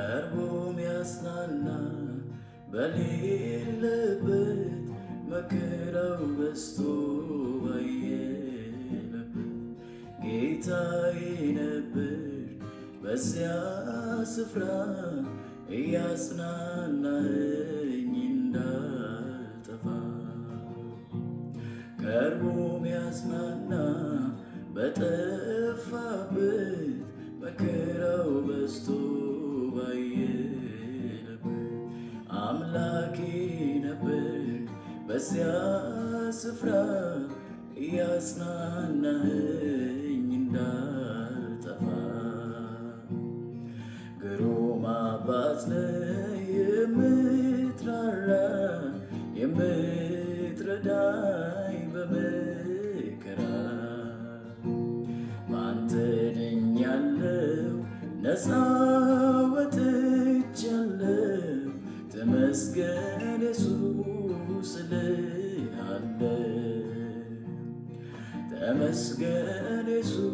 ቀርቦ ሚያጽናና በሌለበት መከራው በዝቶ ባየለበት ጌታዬ ነበር በዚያ ስፍራ እያጽናናኸኝ እንዳልጠፋ። ቀርቦ ሚያጽናና በጠፋበት መከራው በዝቶ ባየለበት አምላኬ ነበር በዚያ ስፍራ እያጽናናኸኝ እንዳልጠፋ። ግሩም አባት ነህ የምትራራ የምትረዳኝ በመከራ ባንተ ድኛለሁ ነፃ ወጥቻለሁ ተመስገን ኢየሱስ እልሃለሁ ተመስገን ኢየሱስ